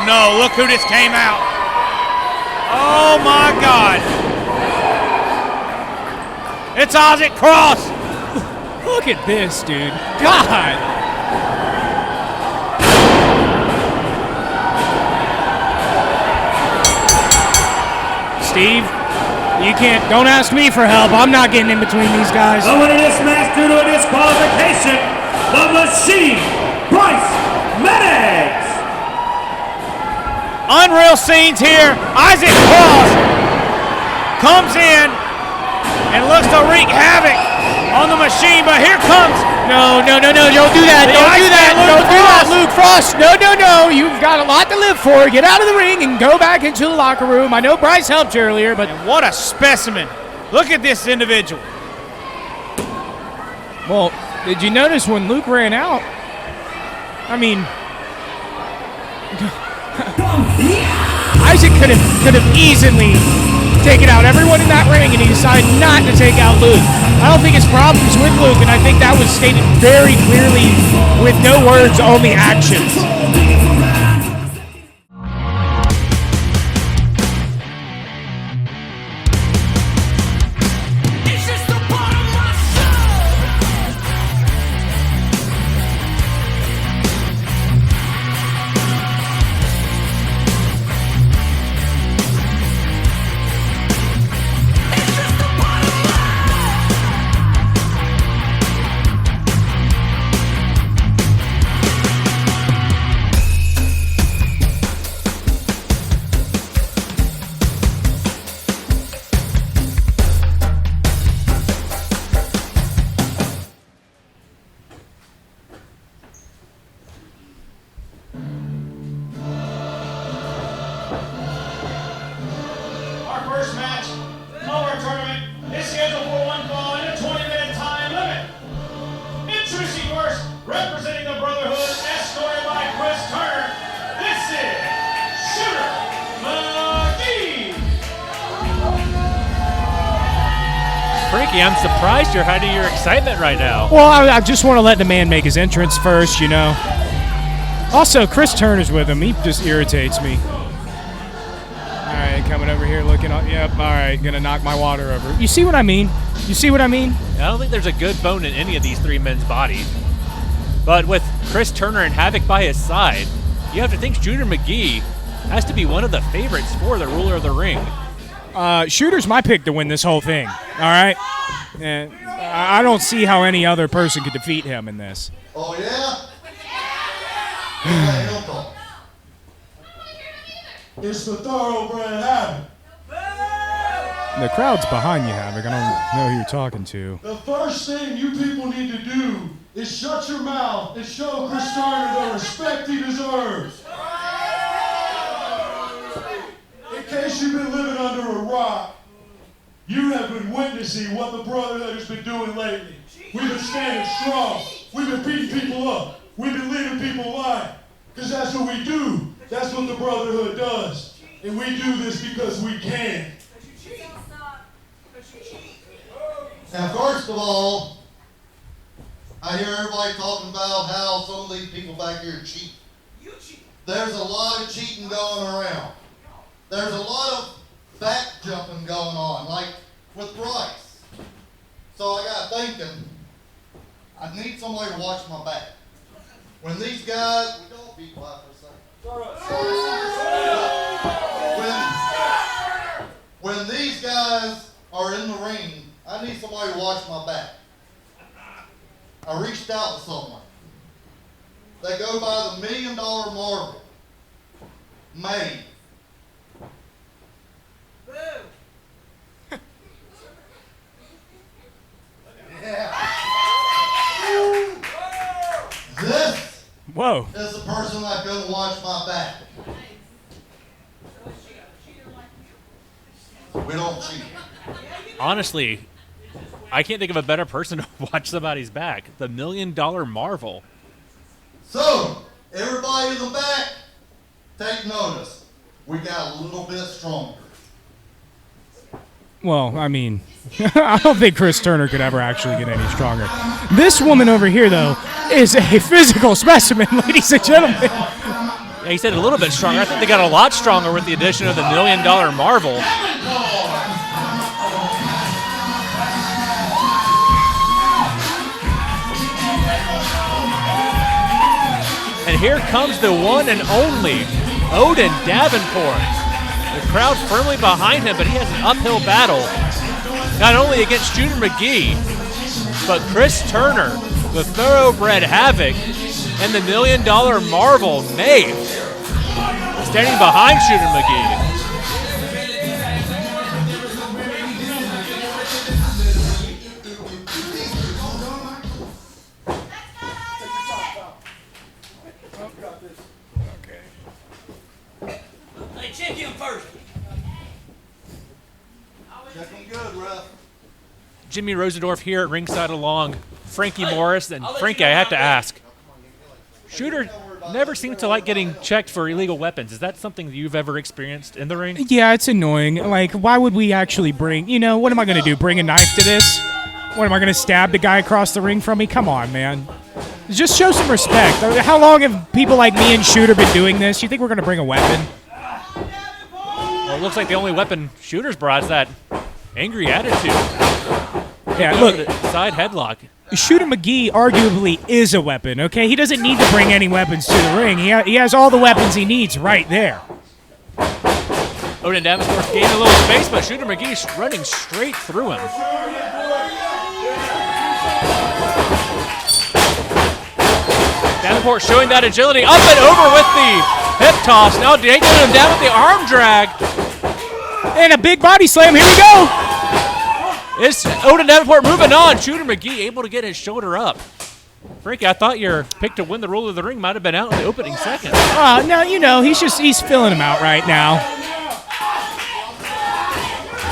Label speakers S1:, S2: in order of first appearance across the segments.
S1: no, look who just came out. Oh my God. It's Isaac Cross.
S2: Look at this, dude. God. Steve, you can't, don't ask me for help. I'm not getting in between these guys.
S3: The winner of this match due to a disqualification, the Machine, Bryce Maddox.
S1: Unreal scenes here. Isaac Cross comes in and looks to wreak havoc on the Machine, but here comes.
S2: No, don't do that. Don't do that, Luke Frost. No. You've got a lot to live for. Get out of the ring and go back into the locker room. I know Bryce helped you earlier, but.
S1: And what a specimen. Look at this individual.
S2: Well, did you notice when Luke ran out? I mean, Isaac could have easily taken out everyone in that ring, and he decided not to take out Luke. I don't think his problem's with Luke, and I think that was stated very clearly with no words, only actions.
S4: I'm surprised you're hiding your excitement right now.
S2: Well, I just want to let the man make his entrance first, you know. Also, Chris Turner's with him. He just irritates me. All right, coming over here looking up. Yep, all right, going to knock my water over. You see what I mean? You see what I mean?
S4: I don't think there's a good bone in any of these three men's bodies. But with Chris Turner and Havoc by his side, you have to think Shooter McGee has to be one of the favorites for the ruler of the ring.
S2: Shooter's my pick to win this whole thing, all right? And I don't see how any other person could defeat him in this.
S5: Oh, yeah? It's the thoroughbred Havoc.
S2: The crowd's behind you, Havoc. I don't know who you're talking to.
S5: The first thing you people need to do is shut your mouth and show Chris Turner the respect he deserves. In case you've been living under a rock, you have been witnessing what the Brotherhood has been doing lately. We've been standing strong. We've been beating people up. We've been leaving people alive. Because that's what we do. That's what the Brotherhood does. And we do this because we can.
S6: Now, first of all, I hear everybody talking about how some of these people back here cheat. There's a lot of cheating going around. There's a lot of back jumping going on, like with Bryce. So I got thinking, I need somebody to watch my back. When these guys, we don't be quiet for a second. When these guys are in the ring, I need somebody to watch my back. I reached out to someone. They go by the $1 Million Marvel. May. Yeah. This
S2: Whoa.
S6: is the person that's going to watch my back. We don't cheat.
S4: Honestly, I can't think of a better person to watch somebody's back. The $1 Million Marvel.
S6: So, everybody in the back, take notice. We got a little bit stronger.
S2: Well, I mean, I don't think Chris Turner could ever actually get any stronger. This woman over here, though, is a physical specimen, ladies and gentlemen.
S4: Yeah, he said a little bit stronger. I think they got a lot stronger with the addition of the $1 Million Marvel. And here comes the one and only Odin DavenPort. The crowd firmly behind him, but he has an uphill battle. Not only against Shooter McGee, but Chris Turner, the Thoroughbred Havoc, and the $1 Million Marvel Nate standing behind Shooter McGee. Jimmy Rosendorf here at ringside along Frankie Morris. And Frankie, I have to ask, Shooter never seems to like getting checked for illegal weapons. Is that something that you've ever experienced in the ring?
S2: Yeah, it's annoying. Like, why would we actually bring, what am I going to do, bring a knife to this? What, am I going to stab the guy across the ring from me? Come on, man. Just show some respect. How long have people like me and Shooter been doing this? You think we're going to bring a weapon?
S4: Well, it looks like the only weapon Shooter's brought is that angry attitude.
S2: Yeah, look.
S4: Side headlock.
S2: Shooter McGee arguably is a weapon, okay? He doesn't need to bring any weapons to the ring. He has all the weapons he needs right there.
S4: Odin Davenport gained a little space, but Shooter McGee's running straight through him. Davenport showing that agility, up and over with the hip toss. Now taking him down with the arm drag.
S2: And a big body slam, here we go!
S4: Is Odin Davenport moving on? Shooter McGee able to get his shoulder up. Frankie, I thought your pick to win the Rule of the Ring might have been out in the opening second.
S2: No, he's filling him out right now.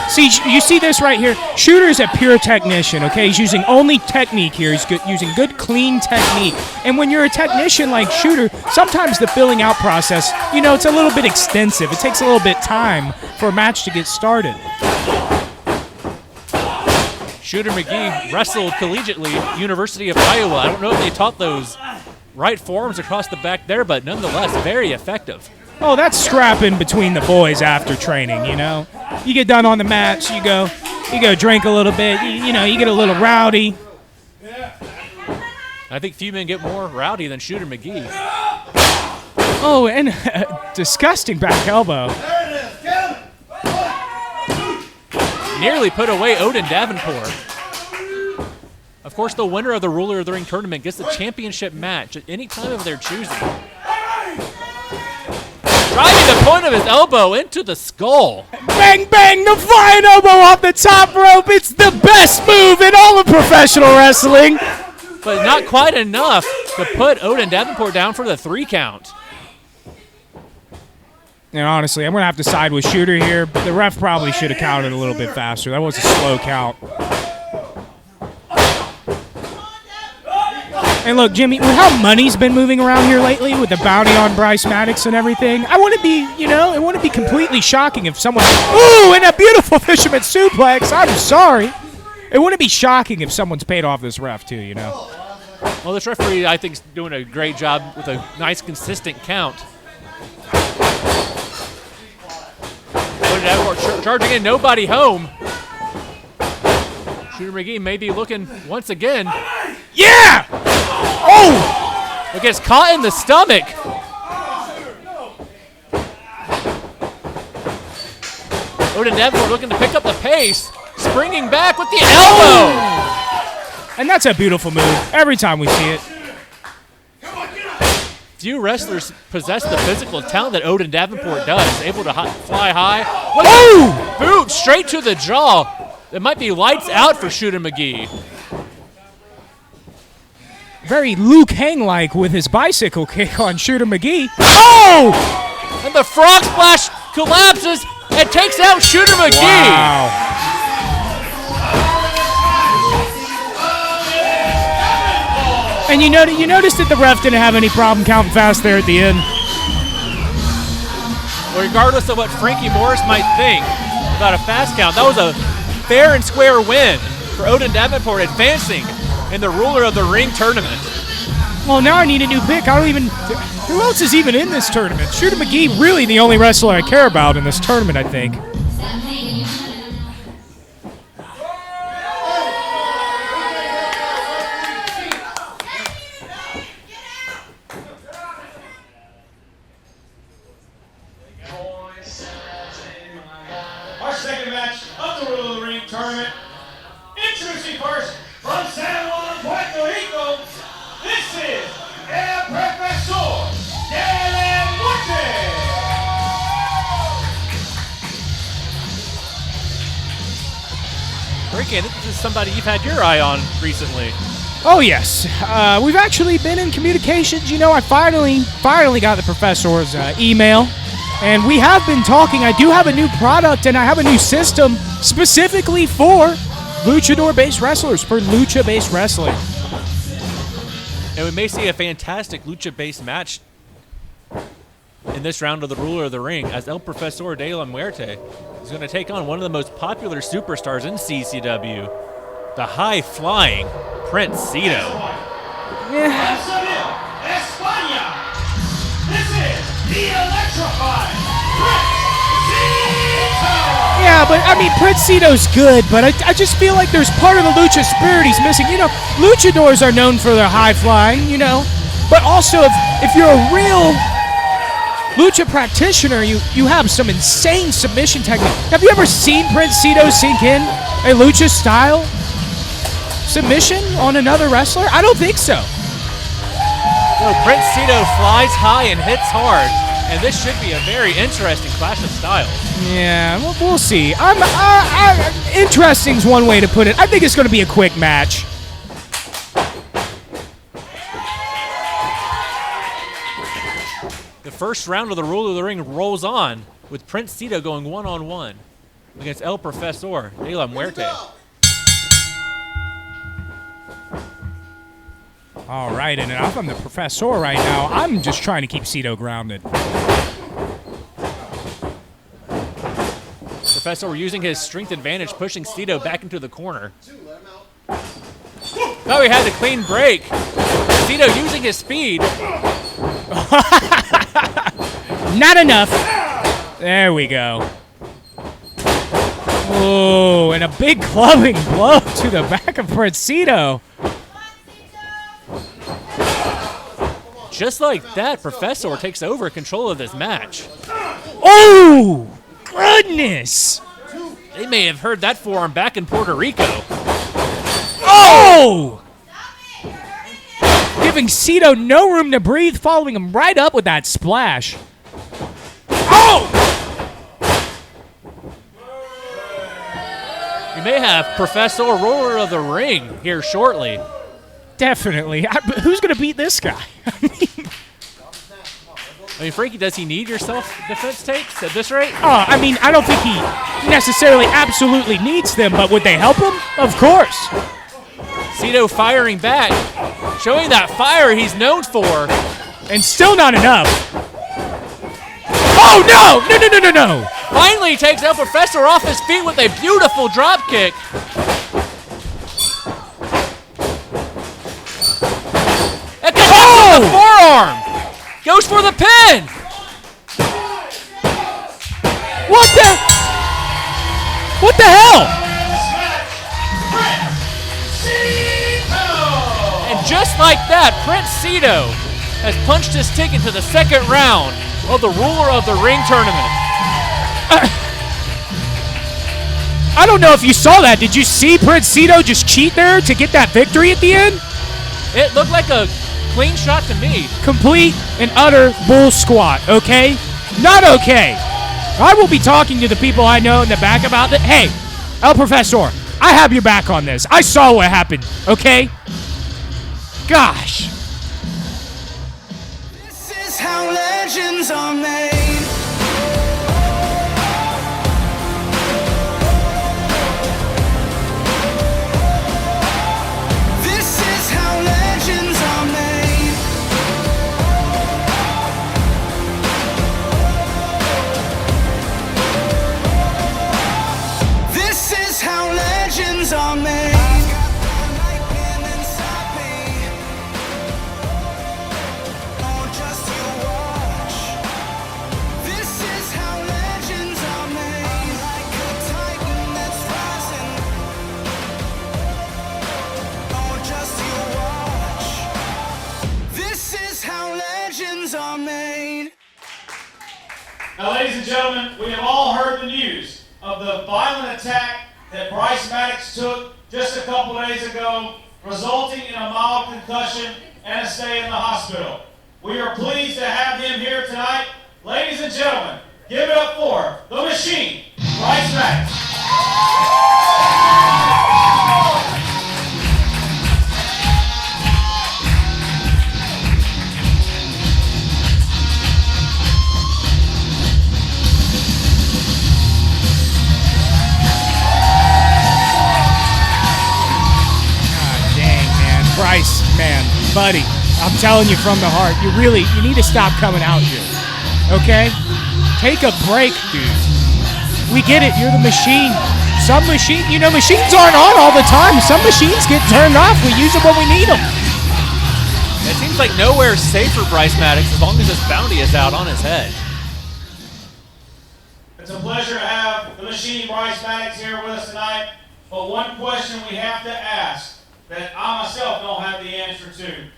S2: See, you see this right here? Shooter's a pure technician, okay? He's using only technique here. He's using good, clean technique. And when you're a technician like Shooter, sometimes the filling out process, it's a little bit extensive. It takes a little bit time for a match to get started.
S4: Shooter McGee wrestled collegiately, University of Iowa. I don't know if they taught those right forms across the back there, but nonetheless, very effective.
S2: Oh, that's scrapping between the boys after training, You get done on the mats, you go drink a little bit, you get a little rowdy.
S4: I think few men get more rowdy than Shooter McGee.
S2: Oh, and disgusting back elbow.
S4: Nearly put away Odin Davenport. Of course, the winner of the Ruler of the Ring tournament gets the championship match at any time of their choosing. Driving the point of his elbow into the skull.
S2: Bang, bang, the flying elbow off the top rope. It's the best move in all of professional wrestling.
S4: But not quite enough to put Odin Davenport down for the 3 count.
S2: And honestly, I'm going to have to side with Shooter here. The ref probably should have counted a little bit faster. That was a slow count. And look, Jimmy, with how money's been moving around here lately with the bounty on Bryce Maddox and everything, I wouldn't be, it wouldn't be completely shocking if someone, ooh, and a beautiful fisherman suplex. I'm sorry. It wouldn't be shocking if someone's paid off this ref too,
S4: Well, this referee, I think, is doing a great job with a nice, consistent count. Charging in, nobody home. Shooter McGee may be looking once again.
S2: Yeah! Oh!
S4: It gets caught in the stomach. Odin Davenport looking to pick up the pace. Springing back with the elbow.
S2: And that's a beautiful move every time we see it.
S4: Few wrestlers possess the physical talent that Odin Davenport does. Able to fly high.
S2: Oh!
S4: Boot straight to the jaw. It might be lights out for Shooter McGee.
S2: Very Luke Hang-like with his bicycle kick on Shooter McGee. Oh!
S4: And the frog splash collapses and takes out Shooter McGee.
S2: Wow. And you noticed that the ref didn't have any problem counting fast there at the end.
S4: Well, regardless of what Frankie Morris might think about a fast count, that was a fair and square win for Odin Davenport, advancing in the Ruler of the Ring tournament.
S2: Well, now I need a new pick. I don't even... Who else is even in this tournament? Shooter McGee, really the only wrestler I care about in this tournament, I think.
S1: Our second match of the Rule of the Ring tournament. Introducing first from San Juan, Puerto Rico, this is El Profesor de la Muerte.
S4: Ricky, I think this is somebody you've had your eye on recently.
S2: Oh, yes. We've actually been in communications. You know, I finally got the professor's email. And we have been talking. I do have a new product, and I have a new system specifically for luchador-based wrestlers, for lucha-based wrestling.
S4: And we may see a fantastic lucha-based match in this round of the Ruler of the Ring, as El Profesor de la Muerte is going to take on one of the most popular superstars in CCW, the high-flying Prince Cito.
S2: Yeah.
S1: España. This is the electrified Prince Cito.
S2: Yeah, but I mean, Prince Cito's good, but I just feel like there's part of the lucha spirit he's missing. You know, luchadors are known for their high flying, you know, but also if you're a real lucha practitioner, you have some insane submission technique. Have you ever seen Prince Cito sink in a lucha style submission on another wrestler? I don't think so.
S4: Well, Prince Cito flies high and hits hard, and this should be a very interesting clash of styles.
S2: Yeah, we'll see. Interesting's one way to put it. I think it's going to be a quick match.
S4: The first round of the Rule of the Ring rolls on, with Prince Cito going one-on-one against El Profesor de la Muerte.
S2: All right, and if I'm the professor right now, I'm just trying to keep Cito grounded.
S4: Professor using his strength advantage, pushing Cito back into the corner. Oh, he had a clean break. Cito using his speed.
S2: Not enough. There we go. Oh, and a big clubbing blow to the back of Prince Cito.
S4: Just like that, Professor takes over control of this match.
S2: Oh, goodness.
S4: They may have heard that forearm back in Puerto Rico.
S2: Oh! Giving Cito no room to breathe, following him right up with that splash. Oh!
S4: We may have Professor Ruler of the Ring here shortly.
S2: Definitely. But who's going to beat this guy?
S4: I mean, Frankie, does he need your self-defense tapes at this rate?
S2: Oh, I mean, I don't think he necessarily absolutely needs them, but would they help him? Of course.
S4: Cito firing back, showing that fire he's known for.
S2: And still not enough. Oh, no! No, no, no, no, no!
S4: Finally takes El Professor off his feet with a beautiful drop kick. And connects with the forearm. Goes for the pin.
S2: What the hell?
S4: And just like that, Prince Cito has punched his ticket to the second round of the Ruler of the Ring tournament.
S2: I don't know if you saw that. Did you see Prince Cito just cheat there to get that victory at the end?
S4: It looked like a clean shot to me.
S2: Complete and utter bull squat, okay? Not okay. I will be talking to the people I know in the back about that. Hey, El Profesor, I have your back on this. I saw what happened, okay? Gosh.
S7: This is how legends are made. This is how legends are made. This is how legends are made. made.
S1: Now, ladies and gentlemen, we have all heard the news of the violent attack that Bryce Maddox took just a couple days ago, resulting in a mild concussion and a stay in the hospital. We are pleased to have him here tonight. Ladies and gentlemen, give it up for the Machine, Bryce Maddox.
S2: Bryce, man, buddy, I'm telling you from the heart, you need to stop coming out here, okay? Take a break, dude. We get it, you're the Machine. Some machines aren't on all the time. Some machines get turned off. We use them when we need them.
S4: It seems like nowhere's safe for Bryce Maddox as long as his bounty is out on his head.
S1: It's a pleasure to have the Machine, Bryce Maddox, here with us tonight. But one question we have to ask that I myself don't have the answer to.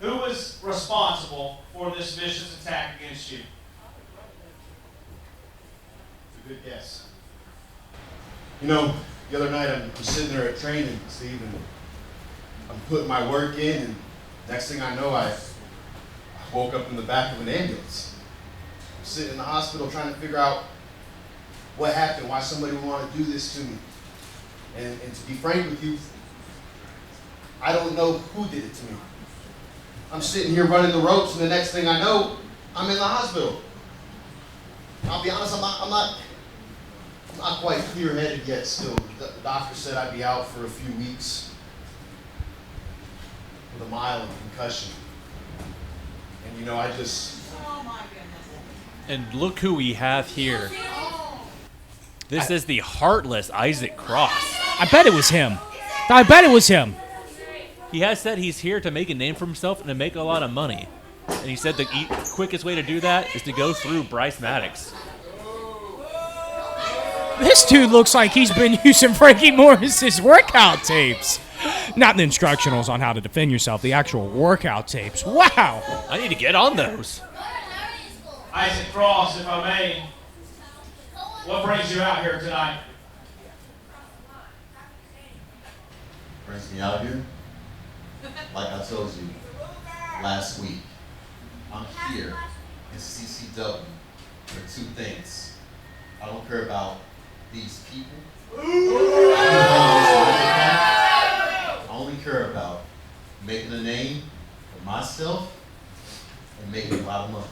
S1: Who was responsible for this vicious attack against you?
S8: It's a good guess. You know, the other night I'm sitting there at training, Steve, and I'm putting my work in, and next thing I know, I woke up in the back of an ambulance. I'm sitting in the hospital trying to figure out what happened, why somebody would want to do this to me. And to be frank with you, I don't know who did it to me. I'm sitting here running the ropes, and the next thing I know, I'm in the hospital. I'll be honest, I'm not quite clear-headed yet still. The doctor said I'd be out for a few weeks with a mild concussion. And you know, I just...
S9: Oh my goodness.
S4: And look who we have here. This is the heartless Isaac Cross.
S2: I bet it was him. I bet it was him.
S4: He has said he's here to make a name for himself and to make a lot of money. And he said the quickest way to do that is to go through Bryce Maddox.
S2: This dude looks like he's been using Frankie Morris's workout tapes. Not the instructionals on how to defend yourself, the actual workout tapes. Wow.
S4: I need to get on those.
S1: Isaac Cross, if I may, what brings you out here tonight?
S6: Brings me out here? Like I told you last week, I'm here in CCW for two things. I don't care about these people. I only care about making a name for myself and making a lot of money.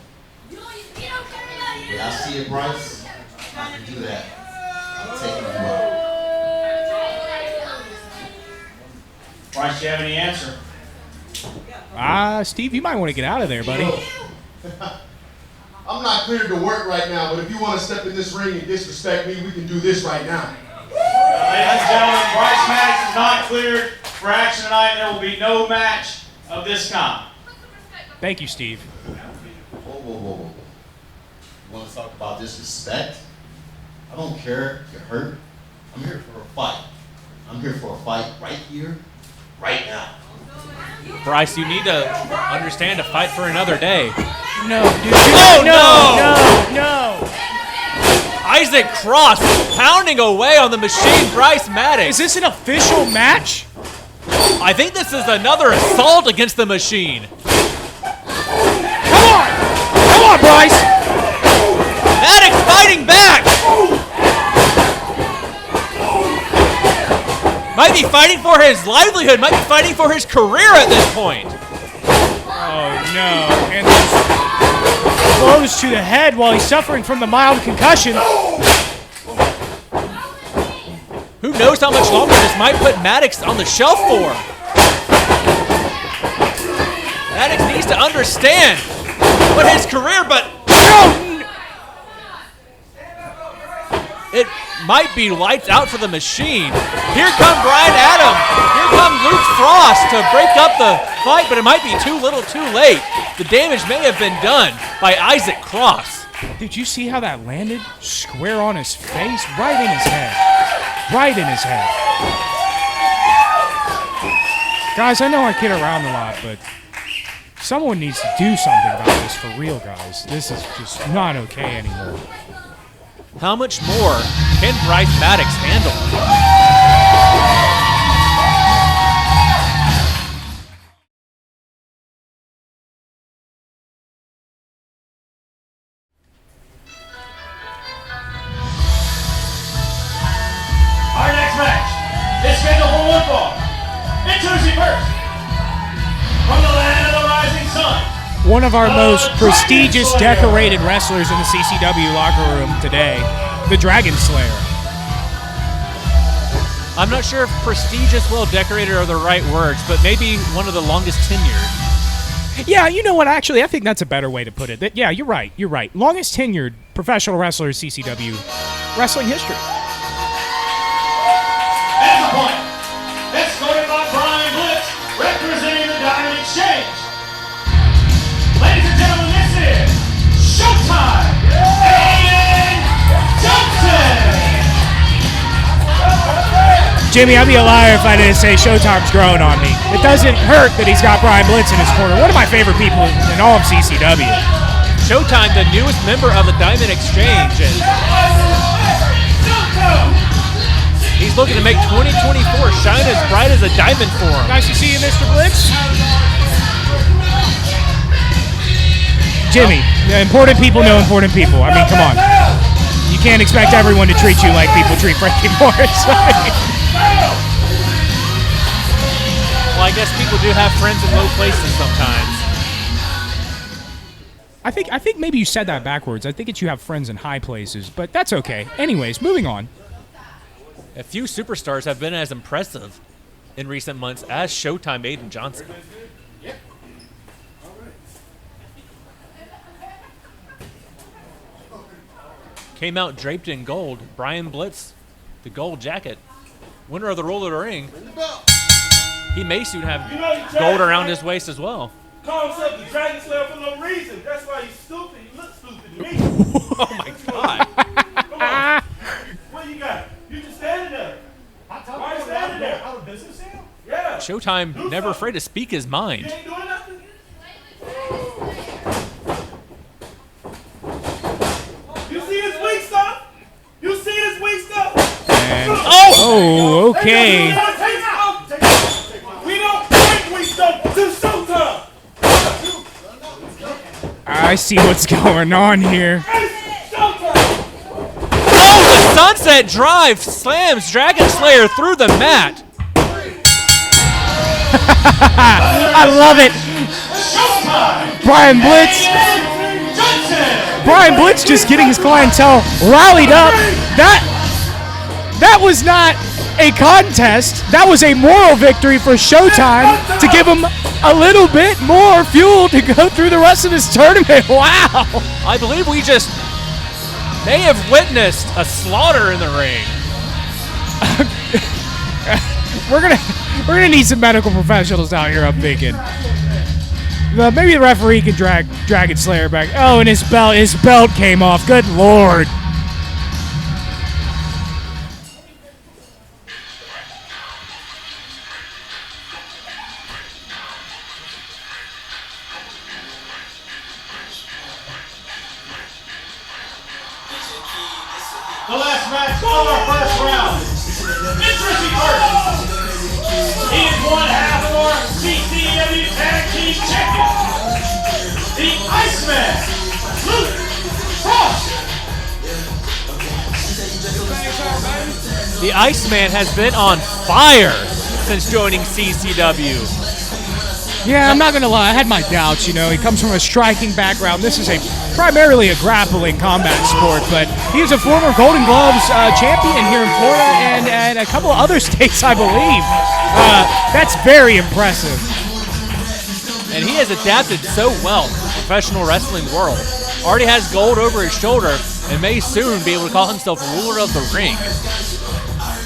S6: When I see it, Bryce, I can do that. I'm taking you out.
S1: Bryce, do you have any answer?
S2: Steve, you might want to get out of there, buddy.
S8: I'm not cleared to work right now, but if you want to step in this ring and disrespect me, we can do this right now.
S1: Ladies and gentlemen, Bryce Maddox is not cleared for action tonight. There will be no match of this kind.
S2: Thank you, Steve.
S6: Whoa. You want to talk about disrespect? I don't care if you're hurt. I'm here for a fight. I'm here for a fight right here, right now.
S4: Bryce, you need to understand to fight for another day.
S2: No, dude. No.
S4: Isaac Cross pounding away on the Machine, Bryce Maddox.
S2: Is this an official match?
S4: I think this is another assault against the Machine.
S2: Come on, Bryce.
S4: Maddox fighting back. Might be fighting for his livelihood, might be fighting for his career at this point.
S2: Oh, no. And those blows to the head while he's suffering from the mild concussion.
S4: Who knows how much longer this might put Maddox on the shelf for? Maddox needs to understand what his career, but it might be lights out for the Machine. Here come Brian Adams. Here come Luke Frost to break up the fight, but it might be too little too late. The damage may have been done by Isaac Cross.
S2: Did you see how that landed? Square on his face, right in his head. Right in his head. Guys, I know I kid around a lot, but Someone needs to do something about this for real, guys. This is just not okay anymore.
S4: How much more can Bryce Maddox handle?
S1: Our next match is scheduled for one fall. Introducing first, from the land of the rising sun.
S2: One of our most prestigious decorated wrestlers in the CCW locker room today, the Dragon Slayer.
S4: I'm not sure if prestigious, well decorated are the right words, but maybe one of the longest tenured.
S2: Yeah, you know what? Actually, I think that's a better way to put it. Yeah, you're right. You're right. Longest tenured professional wrestler in CCW wrestling history.
S1: At the point, escorted by Brian Blitz, representing the Diamond Exchange. Ladies and gentlemen, this is Showtime! Aiden Johnson!
S2: Jimmy, I'd be a liar if I didn't say Showtime's growing on me. It doesn't hurt that he's got Brian Blitz in his corner. One of my favorite people in all of CCW.
S4: Showtime, the newest member of the Diamond Exchange. And he's looking to make 2024 shine as bright as a diamond for him.
S2: Nice to see you, Mr. Blitz. Jimmy, important people know important people. I mean, come on. You can't expect everyone to treat you like people treat Frankie Morris.
S4: Well, I guess people do have friends in low places sometimes.
S2: I think maybe you said that backwards. I think it's you have friends in high places, but that's okay. Anyways, moving on.
S4: A few superstars have been as impressive in recent months as Showtime Aiden Johnson. Came out draped in gold. Brian Blitz, the gold jacket, winner of the Roll of the Ring. He may soon have gold around his waist as well.
S5: Call himself the Dragon Slayer for no reason. That's why he's stupid. He looks stupid to me.
S4: Oh my God.
S5: Come on. What you got? You just standing there. Why are you standing there? Out of business now? Yeah.
S4: Showtime never afraid to speak his mind.
S5: You ain't doing nothing? You see this weak stuff? You see this weak stuff?
S2: And, oh, okay.
S5: We don't break weak stuff to Showtime.
S2: I see what's going on here.
S4: Oh, the sunset drive slams Dragon Slayer through the mat.
S2: I love it. Brian Blitz just getting his clientele rallied up. That was not a contest. That was a moral victory for Showtime to give him a little bit more fuel to go through the rest of this tournament. Wow.
S4: I believe we just may have witnessed a slaughter in the ring.
S2: We're gonna need some medical professionals out here, I'm thinking. Maybe the referee can drag Dragon Slayer back. Oh, and his belt came off. Good Lord.
S1: The last match of our first round. Interesting first. He is one half of our CCW Tag Team Champions. The Iceman, Luke Frost.
S4: The Iceman has been on fire since joining CCW.
S2: Yeah, I'm not going to lie. I had my doubts, you know. He comes from a striking background. This is primarily a grappling combat sport, but he's a former Golden Gloves champion here in Florida and a couple of other states, I believe. That's very impressive.
S4: And he has adapted so well to the professional wrestling world. Already has gold over his shoulder and may soon be able to call himself ruler of the ring.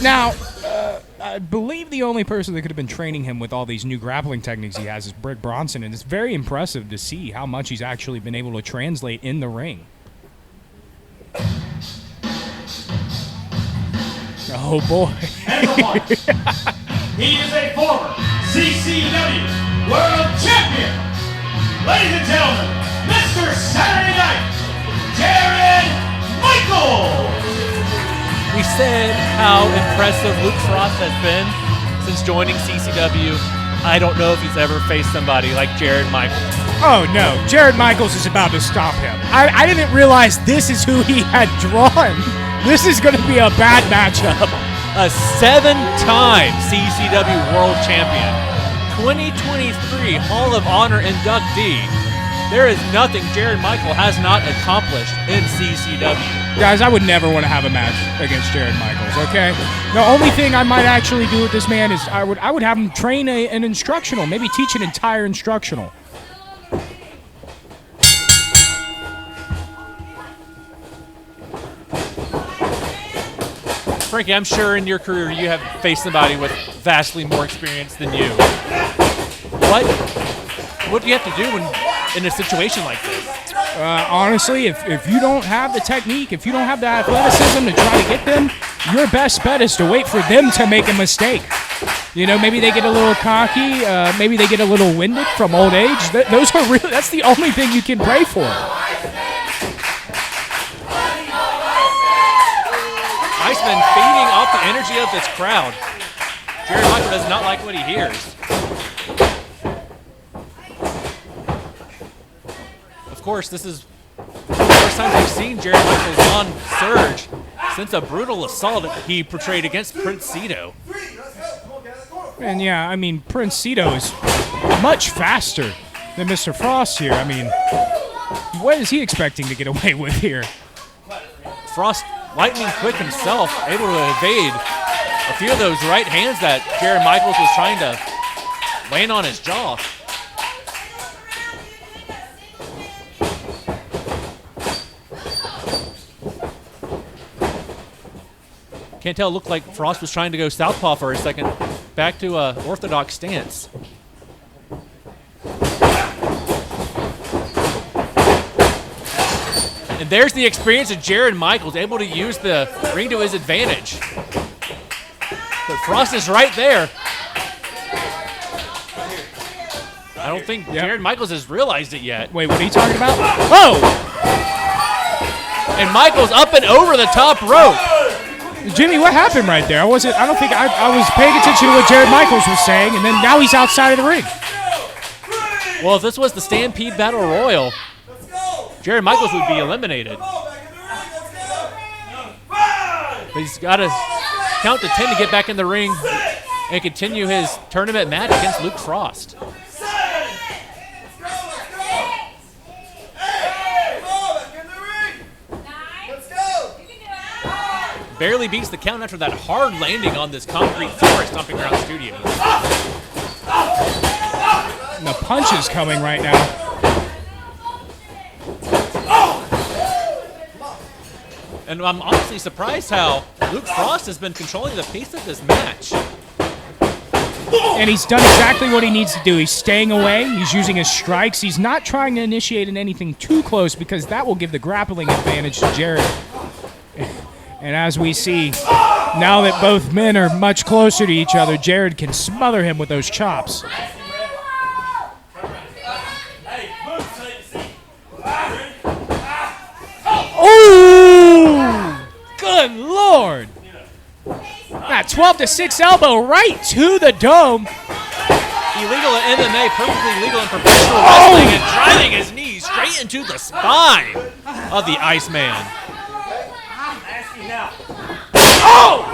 S2: Now, I believe the only person that could have been training him with all these new grappling techniques he has is Britt Bronson, and it's very impressive to see how much he's actually been able to translate in the ring. Oh, boy.
S1: He is a former CCW World Champion, ladies and gentlemen, Mr. Saturday Night, Jared Michaels.
S4: We said how impressive Luke Frost has been since joining CCW. I don't know if he's ever faced somebody like Jared Michaels.
S2: Oh, no. Jared Michaels is about to stop him. I didn't realize this is who he had drawn. This is going to be a bad matchup.
S4: A 7-time CCW World Champion, 2023 Hall of Honor inductee. There is nothing Jared Michael has not accomplished in CCW.
S2: Guys, I would never want to have a match against Jared Michaels, okay? The only thing I might actually do with this man is I would have him train an instructional, maybe teach an entire instructional.
S4: Frankie, I'm sure in your career you have faced somebody with vastly more experience than you. What do you have to do in a situation like this?
S2: Honestly, if you don't have the technique, if you don't have the athleticism to try to get them, your best bet is to wait for them to make a mistake. You know, maybe they get a little cocky, maybe they get a little winded from old age. Those are really, that's the only thing you can pray for.
S4: Iceman feeding off the energy of this crowd. Jared Michael does not like what he hears. Of course, this is the first time we've seen Jared Michaels on Surge since a brutal assault he portrayed against Prince Cito.
S2: And yeah, I mean, Prince Cito is much faster than Mr. Frost here. I mean, what is he expecting to get away with here?
S4: Frost, lightning quick himself, able to evade a few of those right hands that Jared Michaels was trying to land on his jaw. Can't tell, it looked like Frost was trying to go southpaw for a second. Back to a orthodox stance. And there's the experience of Jared Michaels, able to use the ring to his advantage. But Frost is right there. I don't think Jared Michaels has realized it yet.
S2: Wait, what are you talking about? Oh!
S4: And Michaels up and over the top rope.
S2: Jimmy, what happened right there? I was paying attention to what Jared Michaels was saying, and then now he's outside of the ring.
S4: Well, if this was the Stampede Battle Royal, Jared Michaels would be eliminated. But he's got to count to 10 to get back in the ring and continue his tournament match against Luke Frost. Barely beats the count after that hard landing on this concrete floor at Stomping Ground Studios.
S2: And the punch is coming right now.
S4: And I'm honestly surprised how Luke Frost has been controlling the pace of this match.
S2: And he's done exactly what he needs to do. He's staying away. He's using his strikes. He's not trying to initiate anything too close because that will give the grappling advantage to Jared. And as we see, now that both men are much closer to each other, Jared can smother him with those chops. Oh! Good Lord! That 12-6 elbow right to the dome.
S4: Illegal in MMA, perfectly legal in professional wrestling, and driving his knees straight into the spine of the Iceman.
S2: Oh!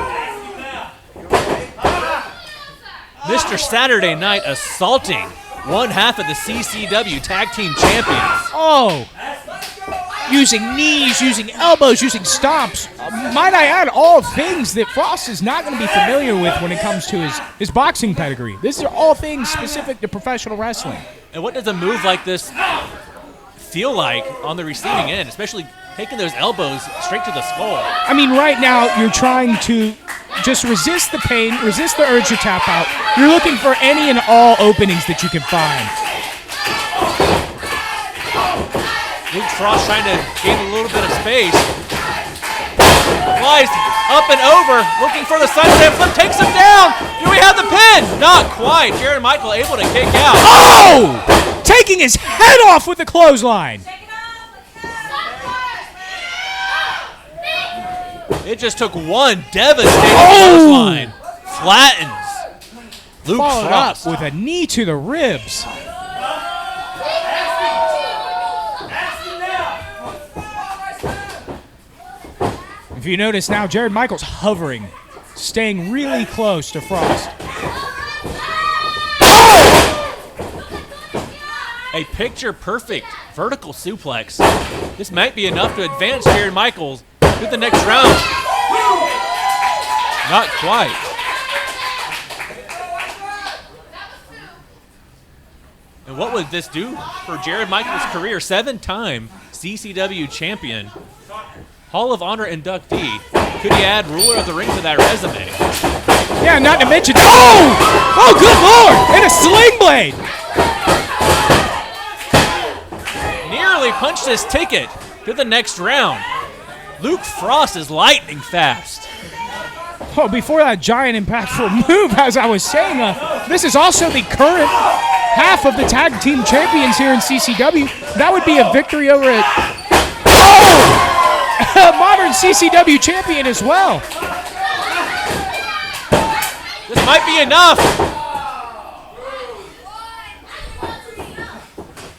S4: Mr. Saturday Night assaulting one half of the CCW Tag Team Champions.
S2: Oh! Using knees, using elbows, using stomps. Might I add, all things that Frost is not going to be familiar with when it comes to his boxing pedigree. These are all things specific to professional wrestling.
S4: And what does a move like this feel like on the receiving end, especially taking those elbows straight to the skull?
S2: I mean, right now, you're trying to just resist the pain, resist the urge to tap out. You're looking for any and all openings that you can find.
S4: Luke Frost trying to gain a little bit of space. Flies up and over, looking for the sunset flip, takes him down. Do we have the pin? Not quite. Jared Michael able to kick out.
S2: Oh! taking his head off with the clothesline.
S4: It just took one devastating clothesline. Flattens Luke
S2: Followed
S4: Frost.
S2: up with a knee to the ribs. If you notice now, Jared Michaels hovering, staying really close to Frost.
S4: A picture-perfect vertical suplex. This might be enough to advance Jared Michaels to the next round. Not quite. And what would this do for Jared Michaels' career? 7-time CCW champion, Hall of Honor inductee. Could he add ruler of the ring to that resume?
S2: Yeah, not to mention, oh, good Lord, and a sling blade.
S4: Nearly punched his ticket to the next round. Luke Frost is lightning fast.
S2: Oh, before that giant impactful move, as I was saying, this is also the current half of the tag team champions here in CCW. That would be a victory over a modern CCW champion as well.
S4: This might be enough.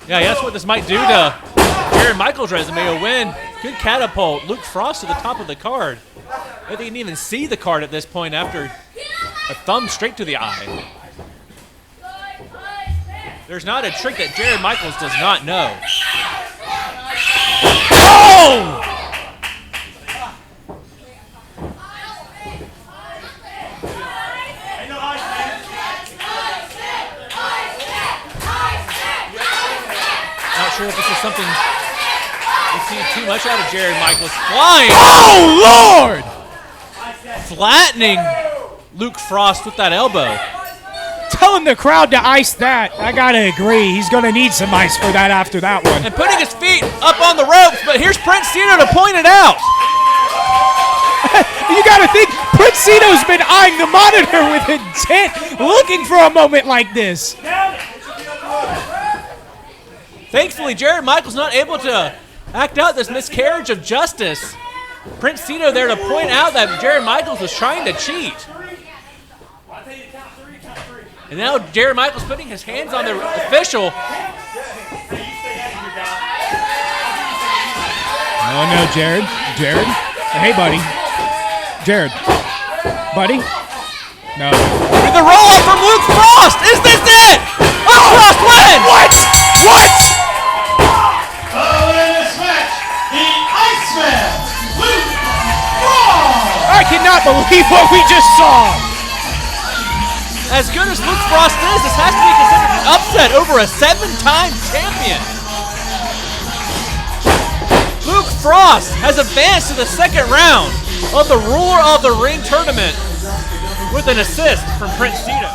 S4: Yeah, that's what this might do to Jared Michaels' resume. A win could catapult Luke Frost to the top of the card. They didn't even see the card at this point after a thumb straight to the eye. There's not a trick that Jared Michaels does not know. Oh! Not sure if this is something we see too much out of Jared Michaels. Flying!
S2: Oh, Lord!
S4: Flattening Luke Frost with that elbow.
S2: Telling the crowd to ice that. I gotta agree. He's gonna need some ice for that after that one.
S4: And putting his feet up on the ropes, but here's Prince Cito to point it out.
S2: You gotta think, Prince Cito's been eyeing the monitor with intent, looking for a moment like this.
S4: Thankfully, Jared Michaels not able to act out this miscarriage of justice. Prince Cito there to point out that Jared Michaels was trying to cheat. And now Jared Michaels putting his hands on the official.
S2: Oh no, Jared. Jared? Hey, buddy. Jared. Buddy? No.
S4: With the roll-up from Luke Frost! Is this it? Luke Frost wins!
S2: What? What?
S1: Oh, in this match, the Iceman, Luke Frost!
S2: I cannot believe what we just saw.
S4: As good as Luke Frost is, this has to be considered an upset over a 7-time champion. Luke Frost has advanced to the second round of the Ruler of the Ring tournament with an assist from Prince Cito.